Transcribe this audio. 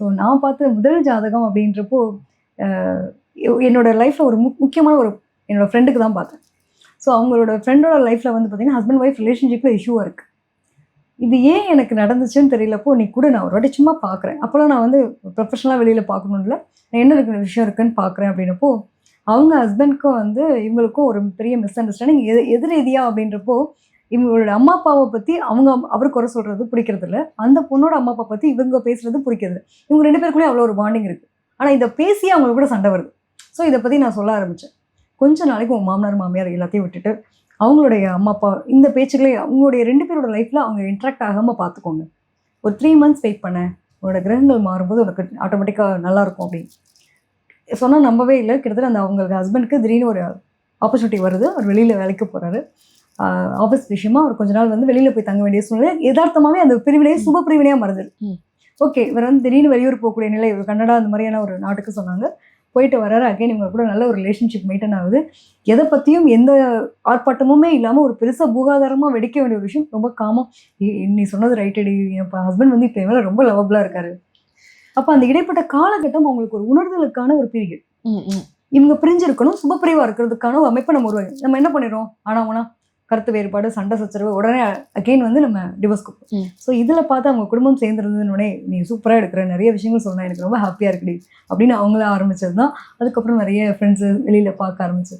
So நான் பார்த்த முதல் ஜாதகம் அப்படின்றப்போ என்னோட லைஃப்பில் ஒரு முக்கியமான ஒரு என்னோட ஃப்ரெண்டுக்கு தான் பார்த்தேன். ஸோ அவங்களோட ஃப்ரெண்டோட லைஃப்பில் வந்து பார்த்தீங்கன்னா ஹஸ்பண்ட் ஒய்ஃப் ரிலேஷன்ஷிப்பில் இஷ்யூவாக இருக்குது. இது ஏன் எனக்கு நடந்துச்சுன்னு தெரியலப்போ நீ கூட நான் ஒரு வாட்டி சும்மா பார்க்குறேன். அப்போலாம் நான் வந்து ப்ரொஃபஷனலாக வெளியில் பார்க்கணும்ல, நான் என்ன இருக்கிற விஷயம் இருக்குன்னு பார்க்குறேன் அப்படின்னப்போ அவங்க ஹஸ்பண்ட்க்கும் வந்து இவங்களுக்கும் ஒரு பெரிய மிஸ் அண்டர்ஸ்டாண்டிங் எது ரீதியா அப்படின்றப்போ இவங்களோட அம்மா அப்பாவை பற்றி அவர் குறை சொல்கிறது பிடிக்கிறதில்ல, அந்த பொண்ணோட அம்மா அப்பா பற்றி இவங்க பேசுகிறது பிடிக்கிறது. இவங்க 2 பேருக்குள்ளேயும் அவ்வளோ ஒரு பாண்டிங் இருக்குது. ஆனால் இதை பேசி அவங்க கூட சண்டை வருது. ஸோ இதை பற்றி நான் சொல்ல ஆரம்பித்தேன். கொஞ்ச நாளைக்கு உங்கள் மாமனார் மாமியார் எல்லாத்தையும் விட்டுட்டு அவங்களுடைய அம்மா அப்பா இந்த பேச்சுக்களே அவங்களுடைய 2 பேரோட லைஃப்பில் அவங்க இன்ட்ராக்ட் ஆகாமல் பார்த்துக்கோங்க. ஒரு 3 மந்த்ஸ் வெயிட் பண்ணேன், உன்னோட கிரகங்கள் மாறும்போது உனக்கு ஆட்டோமேட்டிக்காக நல்லாயிருக்கும் அப்படின்னு சொன்னால் நம்பவே இல்லை. கிட்டத்தட்ட அந்த அவங்களுக்கு ஹஸ்பண்டுக்கு திடீர்னு ஒரு ஆப்பர்ச்சுனிட்டி வருது. அவர் வெளியில் வேலைக்கு போகிறாரு. ஆஃபீஸ் விஷயமா அவர் கொஞ்ச நாள் வந்து வெளியில் போய் தங்க வேண்டிய சூழ்நிலை. யதார்த்தமாகவே அந்த பிரிவினையே சுப பிரிவினையாக மறந்துடு. ஓகே, இவர் வந்து திடீர்னு வெளியூர் போகக்கூடிய நிலை, கனடா அந்த மாதிரியான ஒரு நாட்டுக்கு சொன்னாங்க. போயிட்டு வராரு. அகைன் இவங்க கூட நல்ல ஒரு ரிலேஷன்ஷிப் மெயின்டைன் ஆகுது. எதை பற்றியும் எந்த ஆர்ப்பாட்டமுமே இல்லாமல் ஒரு பெருசாக பூகாதாரமாக வெடிக்க வேண்டிய ஒரு விஷயம் ரொம்ப காமாக நீ சொன்னது ரைட்டடி. என் ஹஸ்பண்ட் வந்து இப்போ மேலே ரொம்ப லவபிளாக இருக்காரு. அப்போ அந்த இடைப்பட்ட காலகட்டம் அவங்களுக்கு ஒரு உணர்தலுக்கான ஒரு பீரியட். இவங்க பிரிஞ்சிருக்கணும், சுபப்பிரிவாக இருக்கிறதுக்கான ஒரு அமைப்பை நம்ம என்ன பண்ணிடுறோம், ஆனால் கருத்து வேறுபாடு, சண்டை சச்சரவு, உடனே அகெயின் வந்து நம்ம டிவோர்ஸ்க்கு போகிறோம். ஸோ இதில் பார்த்து அவங்க குடும்பம் சேர்ந்துருந்ததுன்னே நீ சூப்பராக எடுக்கிற, நிறைய விஷயங்கள் சொன்னால் எனக்கு ரொம்ப ஹாப்பியாக இருக்குடி அப்படின்னு அவங்கள ஆரம்பிச்சது தான். அதுக்கப்புறம் நிறைய ஃப்ரெண்ட்ஸு வெளியில் பார்க்க ஆரம்பிச்சது.